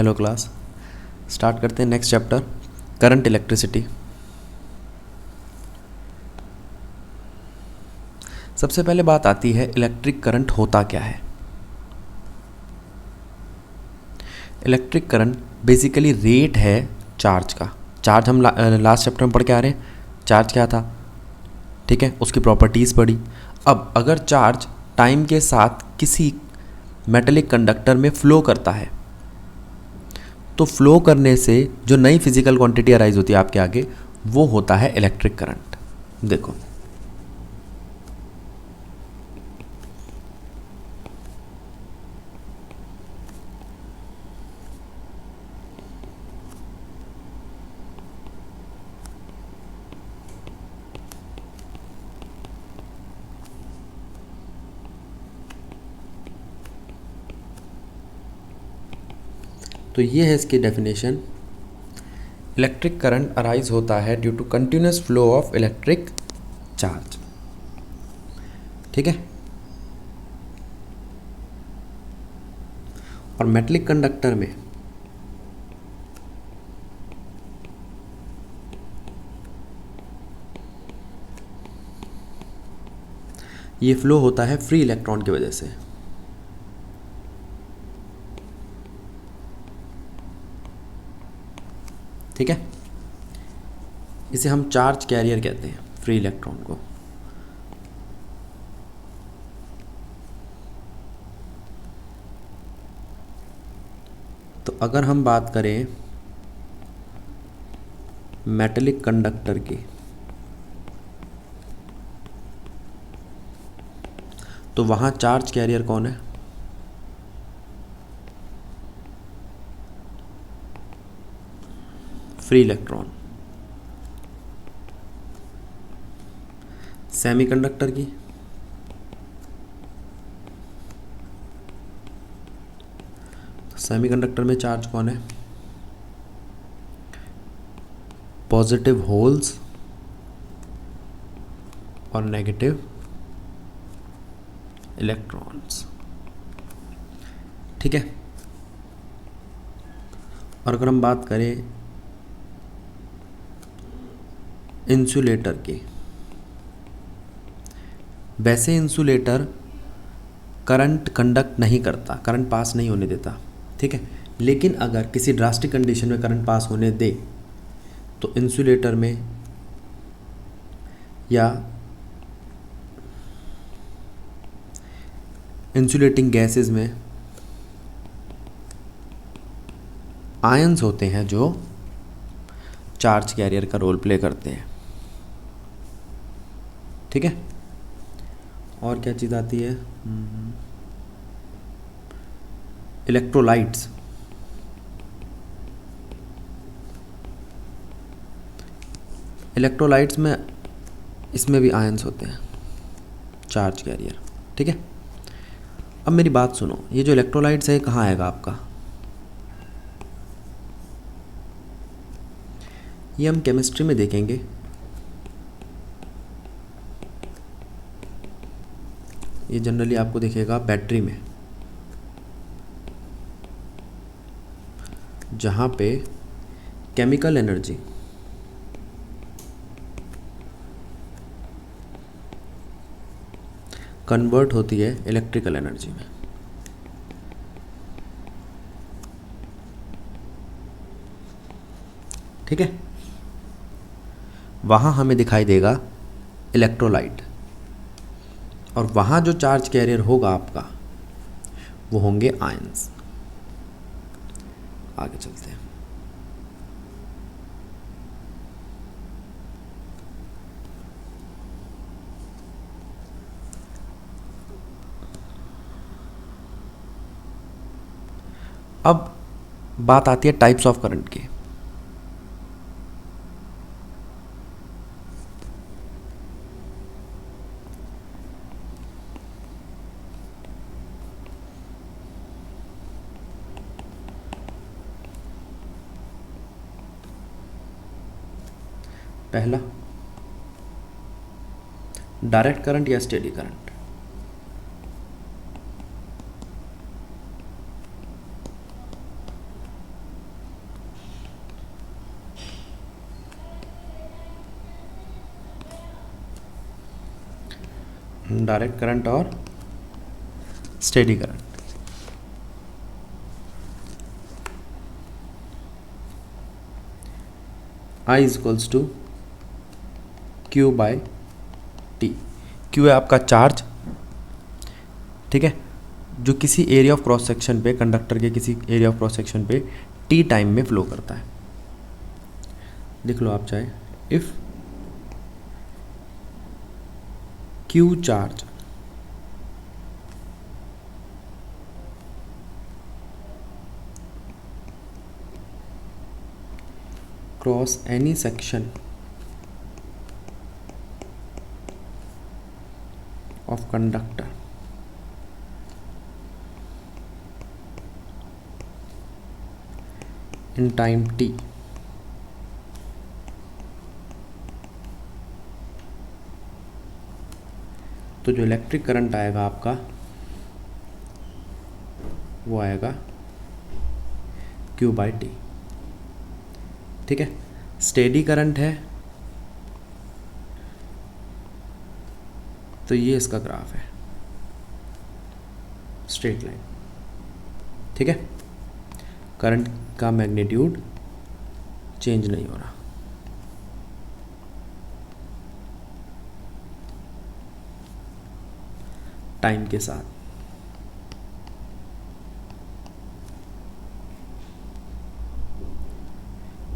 Hello class, start करते हैं next chapter current electricity. सबसे पहले बात आती है इलेक्ट्रिक करंट होता क्या है। इलेक्ट्रिक करंट बेसिकली रेट है चार्ज का। चार्ज हम लास्ट चैप्टर में पढ़ के आ रहे हैं, चार्ज क्या था, ठीक है, उसकी प्रॉपर्टीज़ पढ़ी। अब अगर चार्ज टाइम के साथ किसी मेटेलिक कंडक्टर में फ्लो करता है तो फ्लो करने से जो नई फिजिकल क्वांटिटी अराइज होती है आपके आगे, वो होता है इलेक्ट्रिक करंट। देखो, तो ये है इसकी डेफिनेशन। इलेक्ट्रिक करंट अराइज होता है due to continuous flow of electric charge, ठीक है। और मेटेलिक कंडक्टर में ये फ्लो होता है फ्री इलेक्ट्रॉन की वजह से। ठीक है, इसे हम चार्ज कैरियर कहते हैं, फ्री इलेक्ट्रॉन को। तो अगर हम बात करें मेटेलिक कंडक्टर की, तो वहाँ चार्ज कैरियर कौन है? Free electron. सेमीकंडक्टर की, सेमीकंडक्टर में चार्ज कौन है? पॉजिटिव होल्स और नेगेटिव इलेक्ट्रॉन्स, ठीक है। और अगर हम बात करें इंसुलेटर की, वैसे इंसुलेटर करंट कंडक्ट नहीं करता, करंट पास नहीं होने देता, ठीक है। लेकिन अगर किसी ड्रास्टिक कंडीशन में करंट पास होने दे तो इंसुलेटर में या इंसुलेटिंग गैसेस में आयंस होते हैं जो चार्ज कैरियर का रोल प्ले करते हैं, ठीक है। और क्या चीज़ आती है? इलेक्ट्रोलाइट्स। इलेक्ट्रोलाइट्स में इसमें भी आयंस होते हैं, चार्ज कैरियर, ठीक है। अब मेरी बात सुनो, ये जो इलेक्ट्रोलाइट्स है कहाँ आएगा आपका? ये हम केमिस्ट्री में देखेंगे। ये जनरली आपको दिखेगा बैटरी में, जहाँ पे केमिकल एनर्जी कन्वर्ट होती है इलेक्ट्रिकल एनर्जी में, ठीक है। वहाँ हमें दिखाई देगा इलेक्ट्रोलाइट, और वहाँ जो चार्ज कैरियर होगा आपका वो होंगे आयंस। आगे चलते हैं। अब बात आती है टाइप्स ऑफ करंट की। पहला, डायरेक्ट करंट या स्टेडी करंट। डायरेक्ट करंट और steady current. I is equals to Q by T. Q है आपका चार्ज, ठीक है, जो किसी एरिया ऑफ क्रॉस सेक्शन पे, कंडक्टर के किसी एरिया ऑफ क्रॉस सेक्शन पे टी टाइम में फ्लो करता है। लिख लो आप चाहे, if Q charge cross any section of conductor in time t, तो जो इलेक्ट्रिक करंट आएगा आपका वो आएगा Q बाई टी। ठीक है, स्टेडी करंट है तो ये इसका ग्राफ है, स्ट्रेट लाइन। ठीक है, करंट का मैग्नीट्यूड चेंज नहीं हो रहा। टाइम के साथ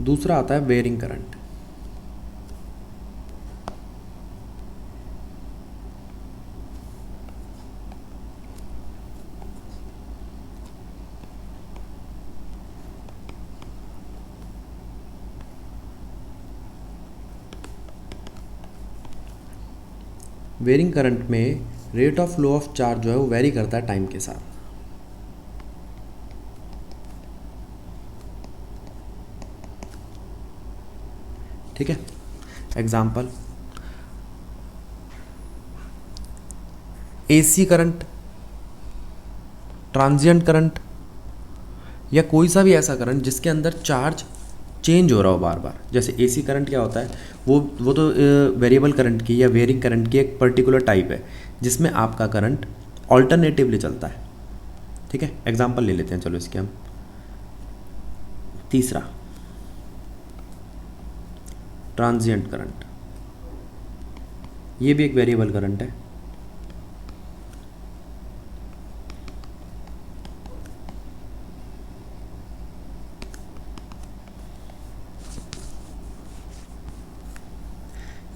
दूसरा आता है वेरिंग करंट। वेरिंग करंट में rate of flow of charge जो है वो वेरी करता है टाइम के साथ। ठीक है, example, AC current, transient current, या कोई सा भी ऐसा करंट जिसके अंदर चार्ज चेंज हो रहा हो बार बार। जैसे एसी करंट क्या होता है, वो तो वेरिएबल करंट की या वेरिंग करंट की एक पर्टिकुलर टाइप है जिसमें आपका करंट ऑल्टरनेटिवली चलता है। ठीक है, एग्जांपल ले लेते हैं चलो इसके हम। तीसरा, ट्रांजिएंट करंट, ये भी एक वेरिएबल करंट है।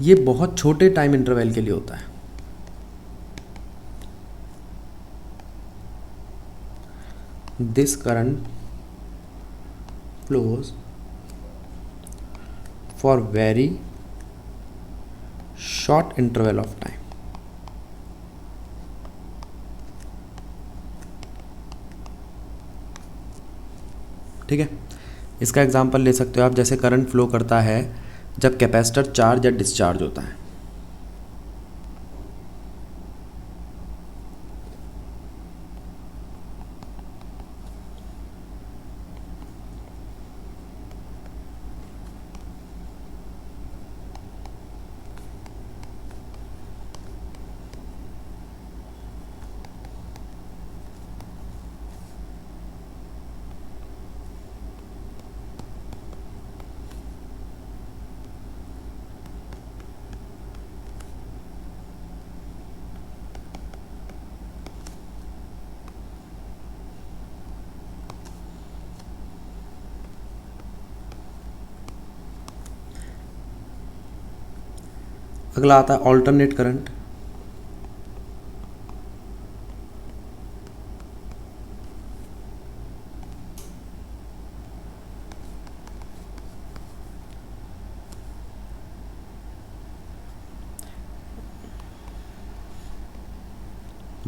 ये बहुत छोटे टाइम इंटरवल के लिए होता है। This current flows for very short interval of time. ठीक है, इसका एग्जांपल ले सकते हो आप, जैसे करंट फ्लो करता है जब कैपेसिटर चार्ज या डिस्चार्ज होता है। अगला आता है alternate current.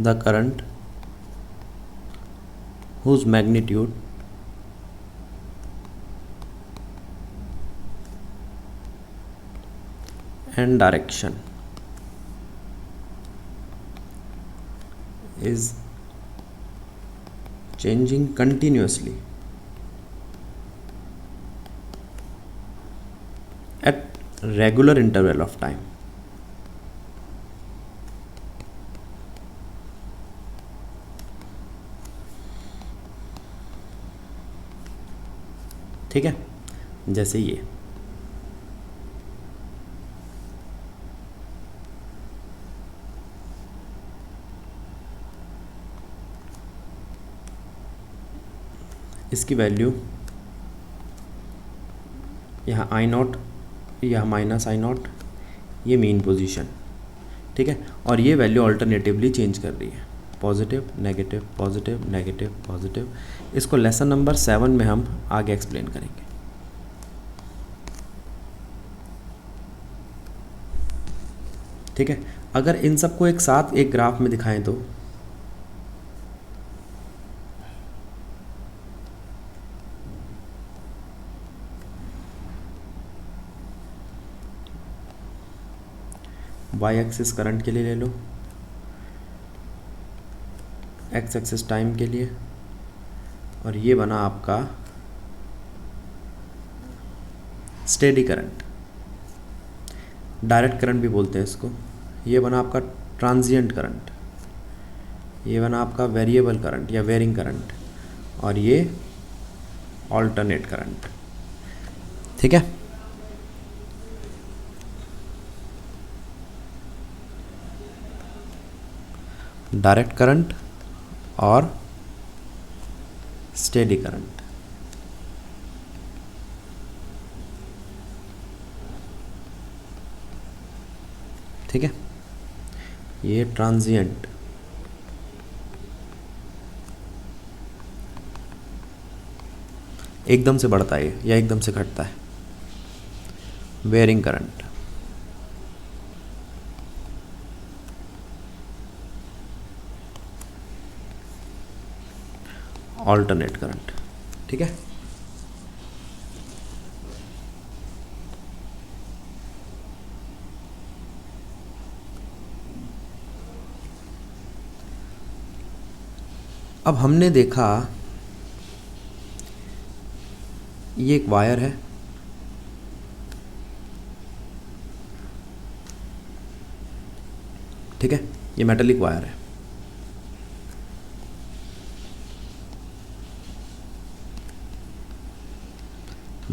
The current whose magnitude and direction is changing continuously at regular interval of time। ठीक है, जैसे ये इसकी वैल्यू यहाँ आई नॉट, यह माइनस आई नॉट, ये मीन पोजीशन, ठीक है। और ये वैल्यू अल्टरनेटिवली चेंज कर रही है, positive negative positive negative positive. इसको लेसन नंबर 7 में हम आगे एक्सप्लेन करेंगे। ठीक है, अगर इन सबको एक साथ एक ग्राफ में दिखाएं तो वाई एक्सिस करंट के लिए ले लो, एक्स एक्सिस टाइम के लिए, और ये बना आपका स्टेडी करंट, डायरेक्ट करंट भी बोलते हैं इसको। ये बना आपका ट्रांजिएंट करंट, ये बना आपका वेरिएबल करंट या वेरिंग करंट, और ये ऑल्टरनेट करंट। ठीक है, डायरेक्ट करंट और स्टेडी करंट। ठीक है, ये ट्रांजिएंट, एकदम से बढ़ता है या एकदम से घटता है, वेरिंग करंट। Alternate current. ठीक है, अब हमने देखा ये एक वायर है, ठीक है, ये मेटालिक वायर है।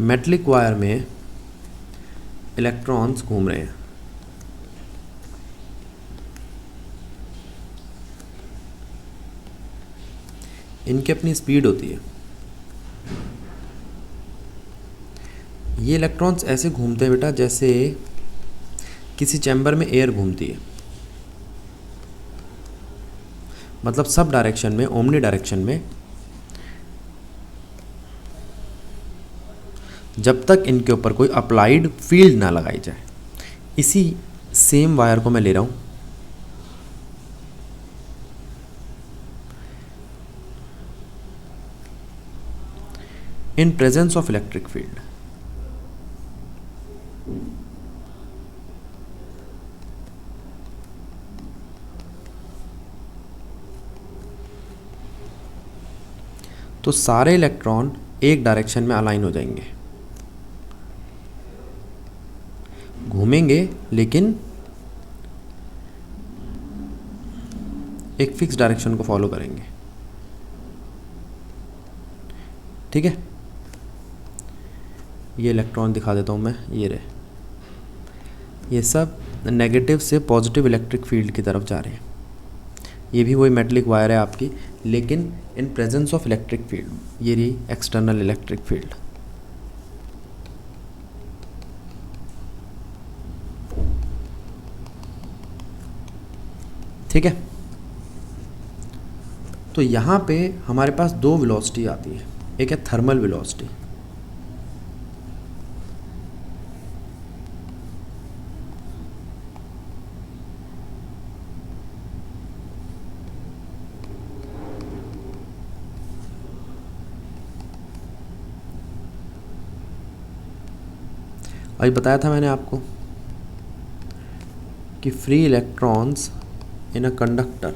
मेटलिक वायर में इलेक्ट्रॉन्स घूम रहे हैं। इनकी अपनी स्पीड होती है। ये इलेक्ट्रॉन्स ऐसे घूमते हैं बेटा जैसे किसी चैम्बर में एयर घूमती है, मतलब सब डायरेक्शन में, ओमनी डायरेक्शन में, जब तक इनके ऊपर कोई अप्लाइड फील्ड ना लगाई जाए। इसी सेम वायर को मैं ले रहा हूं, in presence of electric field. तो सारे इलेक्ट्रॉन एक डायरेक्शन में अलाइन हो जाएंगे, घूमेंगे लेकिन एक फिक्स डायरेक्शन को फॉलो करेंगे। ठीक है, ये इलेक्ट्रॉन दिखा देता हूँ मैं, ये रहे, ये सब नेगेटिव से पॉजिटिव इलेक्ट्रिक फील्ड की तरफ जा रहे हैं। ये भी वही मेटलिक वायर है आपकी, लेकिन in presence of electric field, ये रही एक्सटर्नल इलेक्ट्रिक फील्ड। ठीक है, तो यहाँ पे हमारे पास दो वेलोसिटी आती है, एक है थर्मल वेलोसिटी, अभी बताया था मैंने आपको कि free electrons in a conductor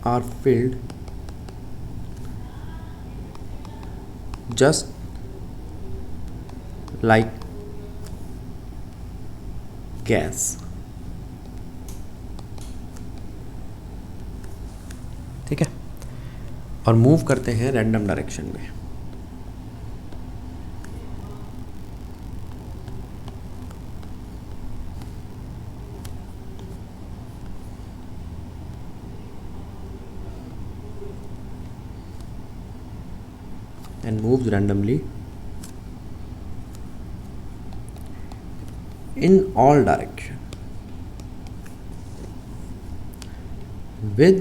are filled just like gas। ठीक है, और मूव करते हैं रैंडम डायरेक्शन में। and moves randomly in all direction with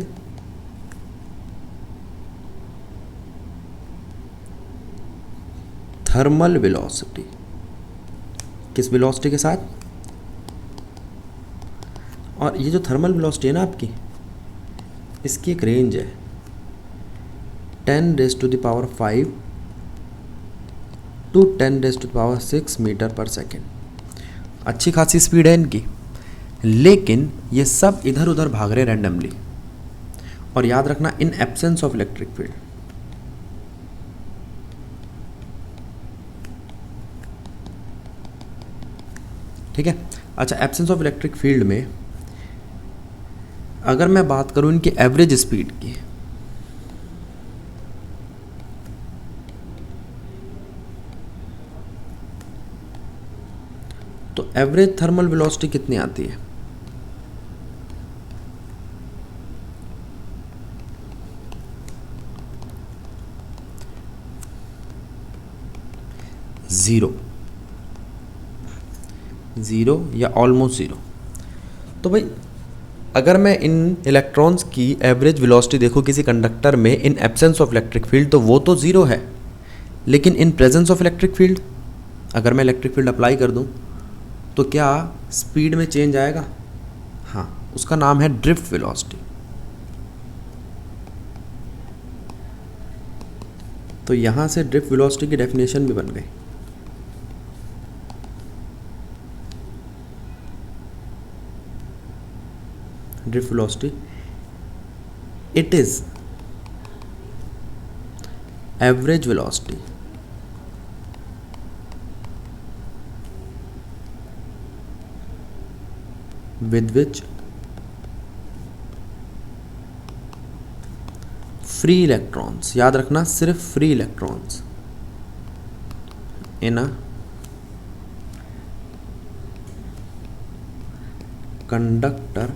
thermal velocity. किस वेलोसिटी के साथ? और ये जो थर्मल वेलोसिटी है ना आपकी, इसकी एक रेंज है 10⁵ टू 10⁶ मीटर पर सेकेंड। अच्छी खासी स्पीड है इनकी, लेकिन ये सब इधर उधर भाग रहे रैंडमली। और याद रखना, in absence of electric field. ठीक है, अच्छा, एब्सेंस ऑफ इलेक्ट्रिक फील्ड में अगर मैं बात करूं इनकी एवरेज स्पीड की, तो एवरेज थर्मल वेलोसिटी कितनी आती है? ज़ीरो या ऑलमोस्ट ज़ीरो। तो भाई अगर मैं इन इलेक्ट्रॉन्स की एवरेज वेलोसिटी देखूं किसी कंडक्टर में in absence of electric field, तो वो तो ज़ीरो है, लेकिन in presence of electric field अगर मैं इलेक्ट्रिक फील्ड अप्लाई कर दूं तो क्या स्पीड में चेंज आएगा? हाँ, उसका नाम है ड्रिफ्ट वेलोसिटी। तो यहाँ से ड्रिफ्ट वेलोसिटी की डेफिनेशन भी बन गई। Drift velocity, it is average velocity with which free electrons, याद रखना सिर्फ free electrons in a conductor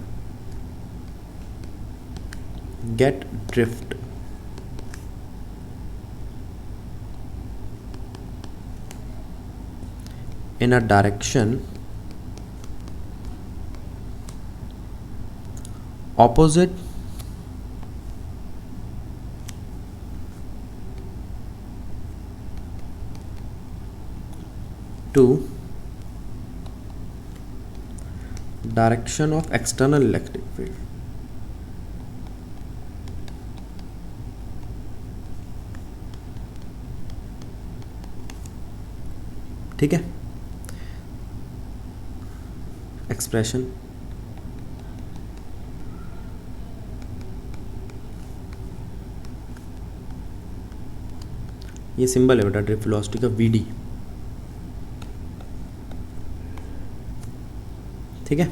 get drift in a direction opposite to direction of external electric field। ठीक है, एक्सप्रेशन ये सिंबल है बेटा ड्रिफ्ट वेलोसिटी का, VD. ठीक है,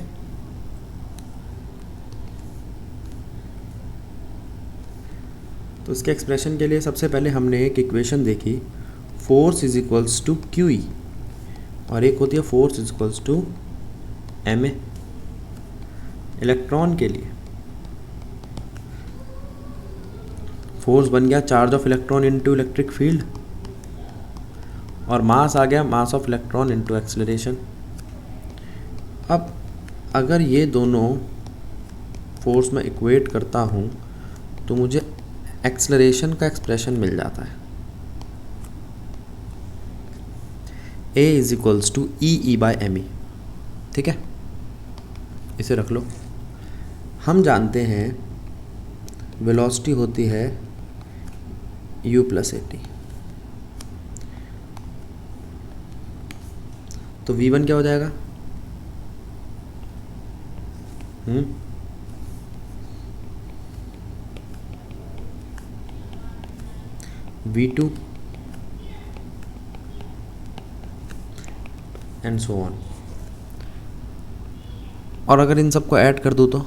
तो इसके एक्सप्रेशन के लिए सबसे पहले हमने एक इक्वेशन देखी, force is equals to Q E, और एक होती है force is equals to M A. Electron के लिए फोर्स बन गया charge of electron into electric field, और मास आ गया mass of electron into acceleration. अब अगर ये दोनों फोर्स में इक्वेट करता हूँ तो मुझे एक्सेलरेशन का एक्सप्रेशन मिल जाता है, a is equals to E by M E. ठीक है, इसे रख लो। हम जानते हैं वेलोसिटी होती है u प्लस ए टी, तो v1 क्या हो जाएगा? v2 and so on. और अगर इन सबको ऐड कर दूँ तो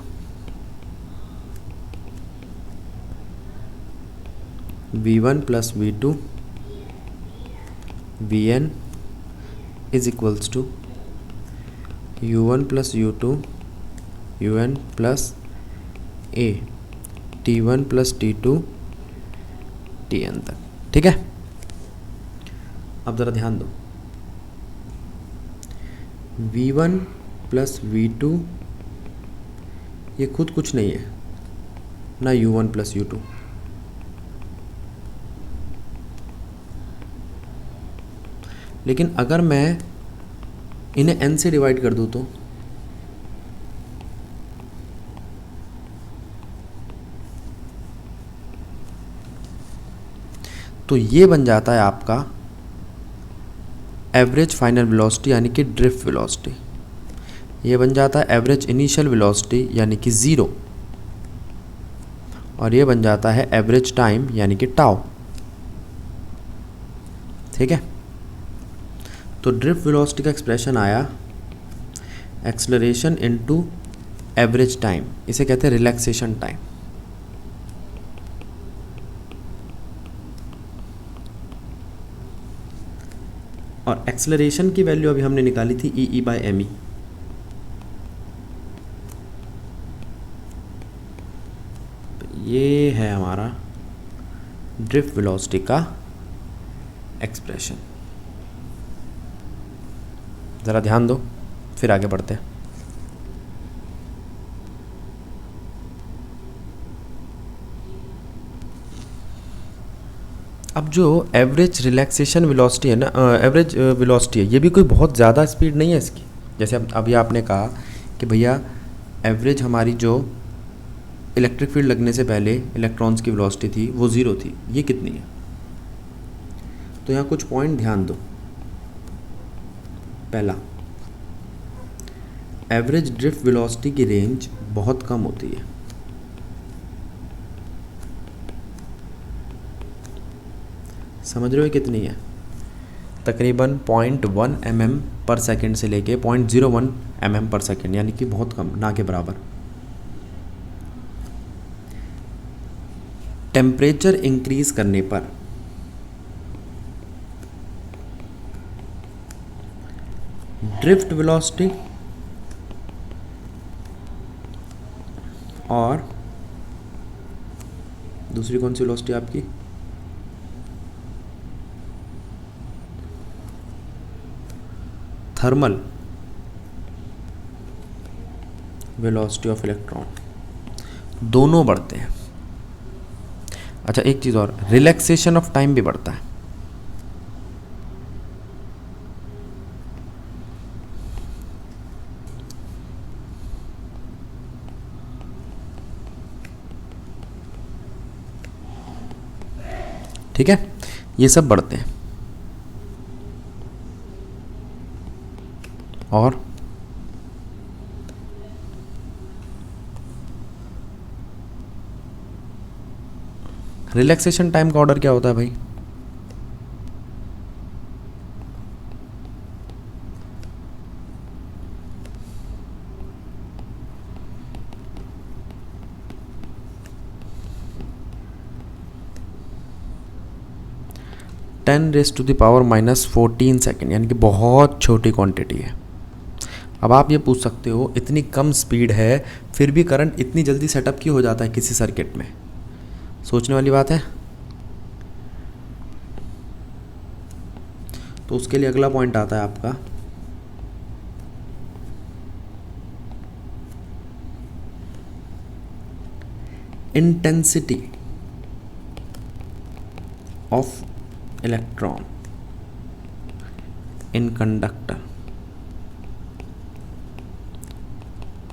V1 plus V2 Vn is equals to U1 plus U2 Un plus A T1 plus T2 Tn तक। ठीक है, अब ज़रा ध्यान दो, V1 प्लस V2 ये खुद कुछ नहीं है ना, U1 प्लस U2, लेकिन अगर मैं इन्हें n से डिवाइड कर दूँ तो ये बन जाता है आपका एवरेज फाइनल वेलोसिटी यानी कि ड्रिफ्ट वेलोसिटी। ये बन जाता है एवरेज इनिशियल वेलोसिटी यानी कि 0, और ये बन जाता है एवरेज टाइम यानी कि टाउ। ठीक है, तो ड्रिफ्ट वेलोसिटी का एक्सप्रेशन आया एक्सेलरेशन इनटू एवरेज टाइम, इसे कहते हैं रिलैक्सेशन टाइम। और एक्सेलरेशन की वैल्यू अभी हमने निकाली थी E/me। ये है हमारा ड्रिफ्ट वेलोसिटी का एक्सप्रेशन। ज़रा ध्यान दो, फिर आगे बढ़ते हैं। अब जो एवरेज रिलैक्सेशन वेलोसिटी है ना, एवरेज वेलोसिटी है, ये भी कोई बहुत ज़्यादा स्पीड नहीं है इसकी। जैसे अभी आपने कहा कि भैया एवरेज हमारी जो इलेक्ट्रिक फील्ड लगने से पहले इलेक्ट्रॉन्स की वेलोसिटी थी वो 0 थी, ये कितनी है? तो यहाँ कुछ पॉइंट ध्यान दो। पहला, एवरेज ड्रिफ्ट वेलोसिटी की रेंज बहुत कम होती है। समझ रहे हो कितनी है? तकरीबन 0.1 mm पर सेकेंड से लेके 0.01 mm पर सेकेंड, यानी कि बहुत कम, ना के बराबर। टेम्परेचर इंक्रीज करने पर ड्रिफ्ट वेलोसिटी और दूसरी कौन सी वेलोसिटी आपकी, थर्मल वेलोसिटी ऑफ इलेक्ट्रॉन, दोनों बढ़ते हैं। अच्छा, एक चीज़ और, रिलैक्सेशन ऑफ टाइम भी बढ़ता है। ठीक है, ये सब बढ़ते हैं। और रिलैक्सेशन टाइम का ऑर्डर क्या होता है भाई? (10⁻⁻14 सेकेंड, यानी कि बहुत छोटी क्वांटिटी है। अब आप ये पूछ सकते हो, इतनी कम स्पीड है फिर भी करंट इतनी जल्दी सेटअप क्यों हो जाता है किसी सर्किट में? सोचने वाली बात है। तो उसके लिए अगला पॉइंट आता है आपका intensity of electron in conductor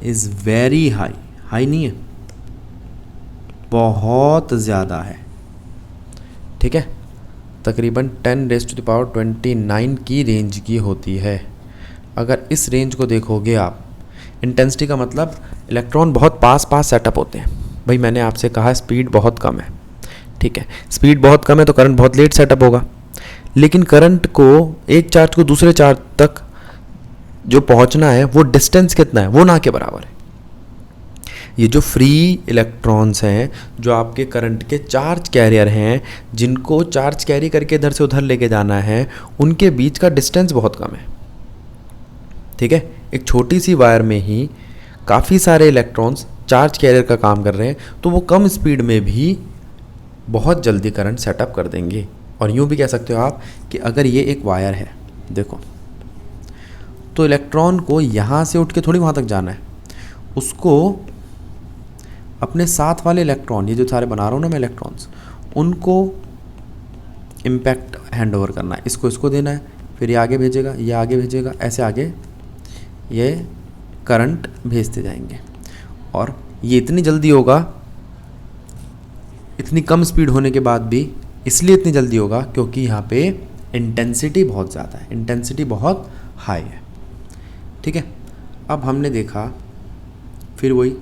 is very high. High नहीं है, बहुत ज़्यादा है। ठीक है, तकरीबन 10⁻29 की रेंज की होती है। अगर इस रेंज को देखोगे आप, इंटेंसिटी का मतलब इलेक्ट्रॉन बहुत पास सेटअप होते हैं। भाई मैंने आपसे कहा स्पीड बहुत कम है, ठीक है, स्पीड बहुत कम है तो करंट बहुत लेट सेटअप होगा। लेकिन करंट को एक चार्ज को दूसरे चार्ज तक जो पहुंचना है वो डिस्टेंस कितना है, वो ना के बराबर है। ये जो फ्री इलेक्ट्रॉन्स हैं, जो आपके करंट के चार्ज कैरियर हैं, जिनको चार्ज कैरी करके इधर से उधर लेके जाना है, उनके बीच का डिस्टेंस बहुत कम है। ठीक है, एक छोटी सी वायर में ही काफ़ी सारे इलेक्ट्रॉन्स चार्ज कैरियर का काम कर रहे हैं, तो वो कम स्पीड में भी बहुत जल्दी करंट सेटअप कर देंगे। और यूँ भी कह सकते हो आप कि अगर ये एक वायर है, देखो, तो इलेक्ट्रॉन को यहाँ से उठ के थोड़ी वहाँ तक जाना है, उसको अपने साथ वाले इलेक्ट्रॉन, ये जो सारे बना रहा हूँ ना मैं इलेक्ट्रॉन्स, उनको इम्पैक्ट हैंड ओवर करना है, इसको इसको देना है, फिर ये आगे भेजेगा, ये आगे भेजेगा, ऐसे आगे ये करंट भेजते जाएंगे। और ये इतनी जल्दी होगा, इतनी कम स्पीड होने के बाद भी इसलिए इतनी जल्दी होगा क्योंकि यहाँ पे इंटेंसिटी बहुत ज़्यादा है, इंटेंसिटी बहुत हाई है। ठीक है, अब हमने देखा, फिर वही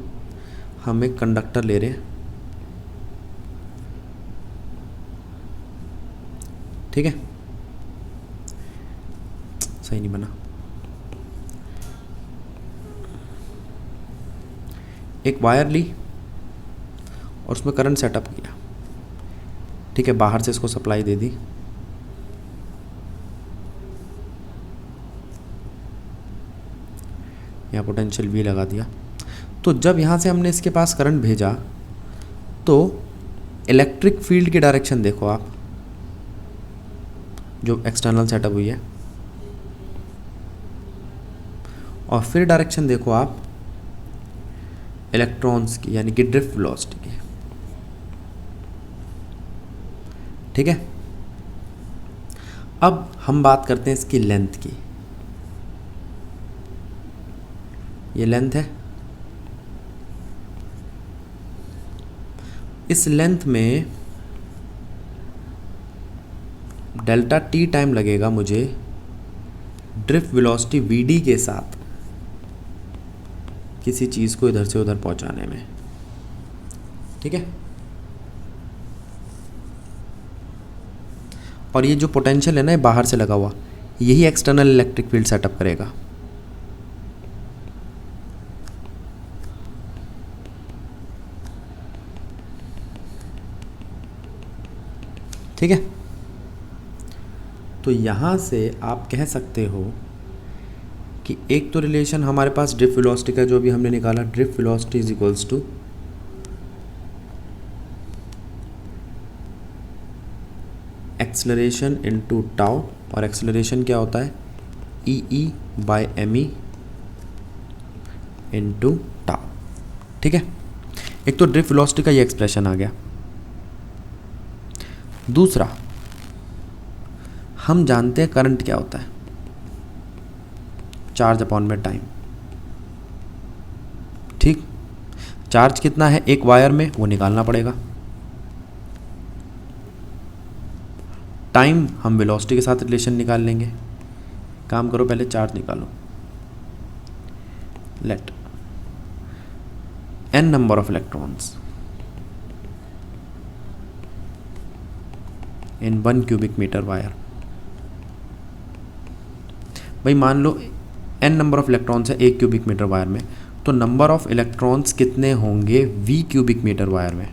हम एक कंडक्टर ले रहे हैं। ठीक है, सही नहीं बना। एक वायर ली और उसमें करंट सेटअप किया। ठीक है, बाहर से इसको सप्लाई दे दी, यहाँ पोटेंशियल V लगा दिया। तो जब यहाँ से हमने इसके पास करंट भेजा तो इलेक्ट्रिक फील्ड की डायरेक्शन देखो आप, जो एक्सटर्नल सेटअप हुई है, और फिर डायरेक्शन देखो आप इलेक्ट्रॉन्स की, यानी कि ड्रिफ्ट वेलोसिटी की। ठीक है, अब हम बात करते हैं इसकी लेंथ की। ये लेंथ है, इस लेंथ में डेल्टा टी टाइम लगेगा मुझे ड्रिफ्ट वेलोसिटी वीडी के साथ किसी चीज़ को इधर से उधर पहुंचाने में। ठीक है, और ये जो पोटेंशियल है ना, ये बाहर से लगा हुआ, यही एक्सटर्नल इलेक्ट्रिक फील्ड सेटअप करेगा। ठीक है, तो यहाँ से आप कह सकते हो कि एक तो रिलेशन हमारे पास ड्रिफ्ट वेलोसिटी का जो अभी हमने निकाला, drift velocity is equals to acceleration into tau, और एक्सेलरेशन क्या होता है, E by M E into tau. ठीक है, एक तो ड्रिफ्ट वेलोसिटी का ये एक्सप्रेशन आ गया। दूसरा, हम जानते हैं करंट क्या होता है, चार्ज अपॉन में टाइम। ठीक, चार्ज कितना है एक वायर में वो निकालना पड़ेगा, टाइम हम वेलोसिटी के साथ रिलेशन निकाल लेंगे। काम करो, पहले चार्ज निकालो। Let n number of electrons in 1 cubic metre wire. भाई मान लो n नंबर ऑफ इलेक्ट्रॉन्स है 1 क्यूबिक मीटर वायर में, तो नंबर ऑफ इलेक्ट्रॉन्स कितने होंगे v क्यूबिक मीटर वायर में,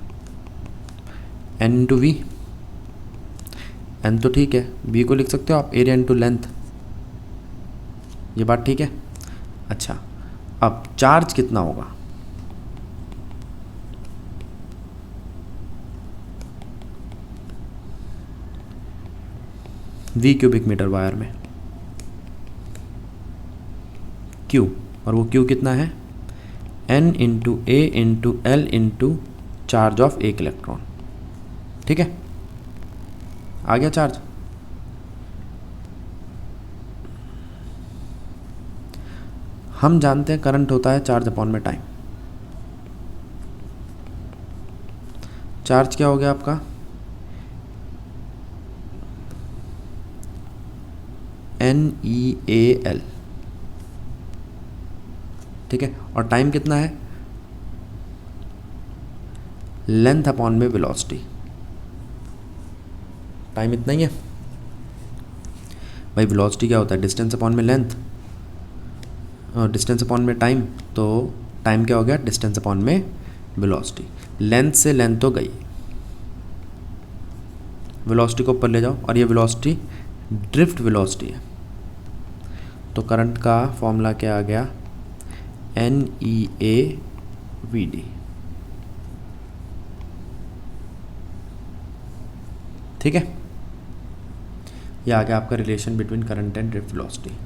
n इंटू वी। n तो ठीक है, v को लिख सकते हो आप एरिया इंटू लेंथ, ये बात ठीक है। अच्छा, अब चार्ज कितना होगा, v क्यूबिक मीटर वायर में q, और वो q कितना है, n into A into L into charge of एक इलेक्ट्रॉन। ठीक है, आ गया चार्ज। हम जानते हैं करंट होता है चार्ज अपॉन में टाइम। चार्ज क्या हो गया आपका, NeAl। ठीक है, और टाइम कितना है, लेंथ अपॉन में वेलोसिटी। टाइम इतना ही है भाई, वेलोसिटी क्या होता है, डिस्टेंस अपॉन में लेंथ, और डिस्टेंस अपॉन में टाइम, तो टाइम क्या हो गया, डिस्टेंस अपॉन में वेलोसिटी। लेंथ से लेंथ तो गई, वेलोसिटी को ऊपर ले जाओ और ये वेलोसिटी ड्रिफ्ट वेलोसिटी है, तो करंट का फॉर्मूला क्या आ गया, NEAVD। ठीक है, ये आ गया आपका relation between current and drift velocity.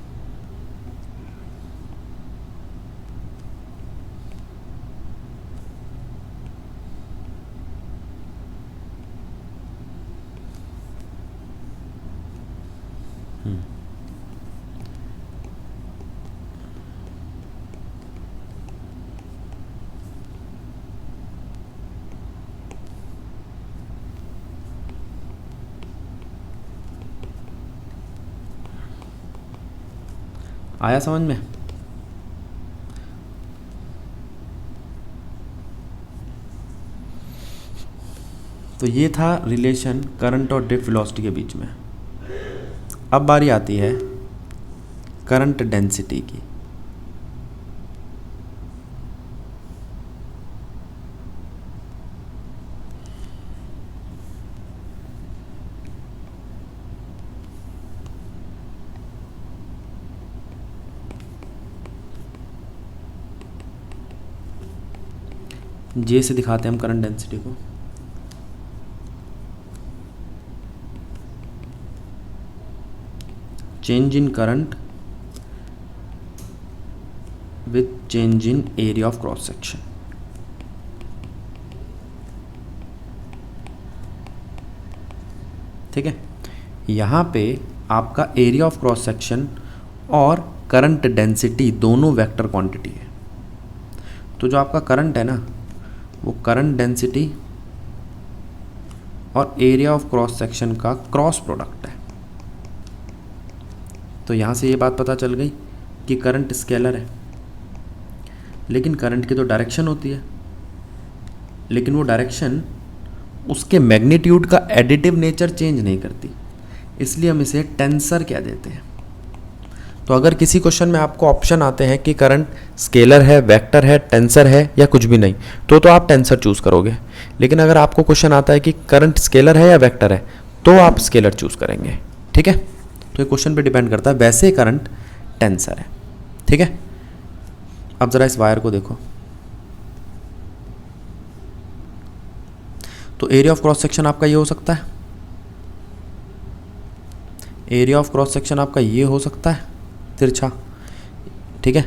आया समझ में? तो ये था रिलेशन करंट और ड्रिफ्ट वेलोसिटी के बीच में। अब बारी आती है करंट डेंसिटी की। जे से दिखाते हैं हम करंट डेंसिटी को। Change in current with change in area of cross section. ठीक है, यहाँ पे आपका एरिया ऑफ क्रॉस सेक्शन और करंट डेंसिटी दोनों वेक्टर क्वांटिटी है। तो जो आपका करंट है ना, वो करंट डेंसिटी और एरिया ऑफ क्रॉस सेक्शन का क्रॉस प्रोडक्ट है। तो यहाँ से ये बात पता चल गई कि करंट स्केलर है, लेकिन करंट की तो डायरेक्शन होती है, लेकिन वो डायरेक्शन उसके मैग्नीट्यूड का एडिटिव नेचर चेंज नहीं करती, इसलिए हम इसे टेंसर कह देते हैं। तो अगर किसी क्वेश्चन में आपको ऑप्शन आते हैं कि करंट स्केलर है, वेक्टर है, टेंसर है या कुछ भी नहीं, तो आप टेंसर चूज़ करोगे। लेकिन अगर आपको क्वेश्चन आता है कि करंट स्केलर है या वेक्टर है, तो आप स्केलर चूज़ करेंगे। ठीक है, तो ये क्वेश्चन पे डिपेंड करता है। वैसे करंट टेंसर है। ठीक है, अब ज़रा इस वायर को देखो, तो एरिया ऑफ क्रॉस सेक्शन आपका ये हो सकता है, एरिया ऑफ क्रॉस सेक्शन आपका ये हो सकता है तिरछा। ठीक है,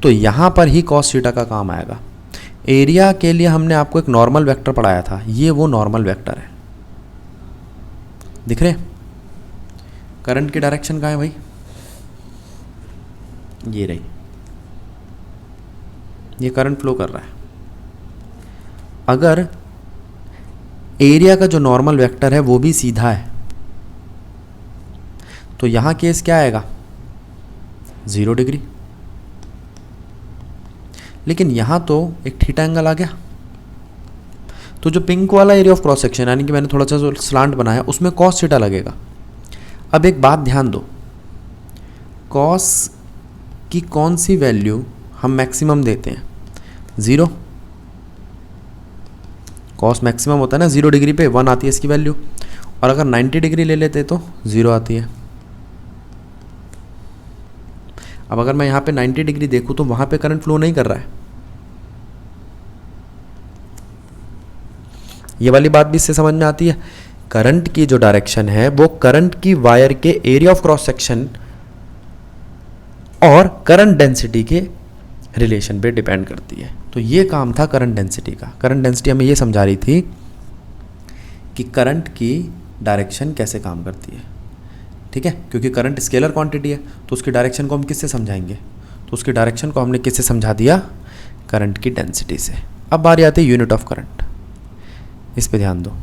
तो यहाँ पर ही कॉस थीटा का काम आएगा। एरिया के लिए हमने आपको एक नॉर्मल वेक्टर पढ़ाया था, ये वो नॉर्मल वेक्टर है, दिख रहे? करंट की डायरेक्शन कहाँ है भाई, ये रही, ये करंट फ्लो कर रहा है। अगर एरिया का जो नॉर्मल वेक्टर है वो भी सीधा है, तो यहाँ केस क्या आएगा, 0 डिग्री। लेकिन यहाँ तो एक थीटा एंगल आ गया, तो जो पिंक वाला एरिया ऑफ क्रॉस सेक्शन, यानी कि मैंने थोड़ा सा जो स्लांट बनाया, उसमें कॉस थीटा लगेगा। अब एक बात ध्यान दो, कॉस की कौन सी वैल्यू हम मैक्सिमम देते हैं, 0। कॉस मैक्सिमम होता है ना 0 डिग्री पे, 1 आती है इसकी वैल्यू, और अगर 90 डिग्री ले लेते तो 0 आती है। अब अगर मैं यहाँ पे 90 डिग्री देखूँ तो वहाँ पे करंट फ्लो नहीं कर रहा है। ये वाली बात भी इससे समझ में आती है। करंट की जो डायरेक्शन है वो करंट की वायर के एरिया ऑफ क्रॉस सेक्शन और करंट डेंसिटी के रिलेशन पे डिपेंड करती है। तो ये काम था करंट डेंसिटी का। करंट डेंसिटी हमें ये समझा रही थी कि करंट की डायरेक्शन कैसे काम करती है। ठीक है, क्योंकि करंट स्केलर क्वांटिटी है, तो उसकी डायरेक्शन को हम किससे समझाएंगे, तो उसकी डायरेक्शन को हमने किससे समझा दिया, करंट की डेंसिटी से। अब बारी आती है यूनिट ऑफ करंट, इस पे ध्यान दो।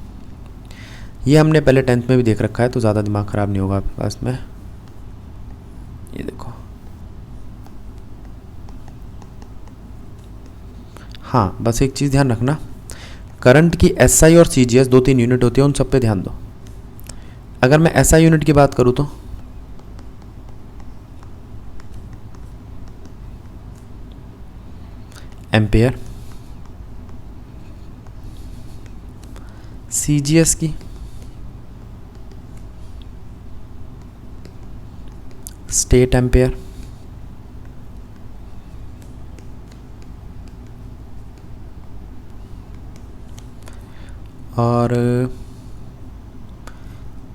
ये हमने पहले 10th में भी देख रखा है, तो ज़्यादा दिमाग ख़राब नहीं होगा आपके पास में। ये देखो, हाँ बस एक चीज़ ध्यान रखना, करंट की SI और CGS 2-3 यूनिट होती है, उन सब पे ध्यान दो। अगर मैं SI यूनिट की बात करूँ तो एम्पेयर, CGS की स्टेट एम्पेयर, और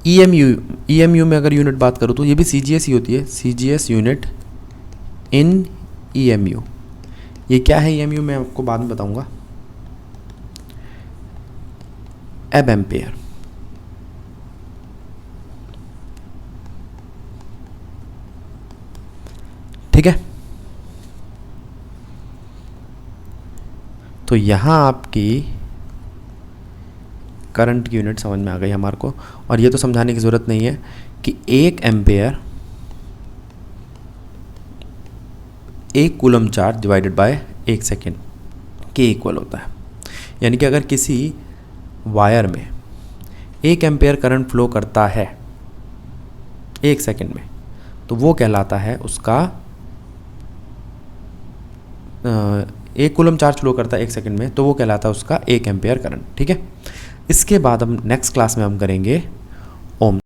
EMU में अगर यूनिट बात करूँ तो ये भी CGS ही होती है, CGS यूनिट इन EMU। ये क्या है EMU मैं आपको बाद में बताऊंगा। अब एम्पेयर, ठीक है। तो यहाँ आपकी करंट की यूनिट समझ में आ गई हमारे को। और ये तो समझाने की ज़रूरत नहीं है कि 1 ampere 1 coulomb charge divided by 1 second के इक्वल होता है। यानी कि अगर किसी वायर में 1 एम्पेयर करंट फ्लो करता है 1 सेकेंड में, तो वो कहलाता है उसका 1 कूलम चार्ज फ्लो करता है 1 सेकेंड में, तो वो कहलाता है उसका 1 एम्पेयर करंट, ठीक है। इसके बाद हम नेक्स्ट क्लास में हम करेंगे ओम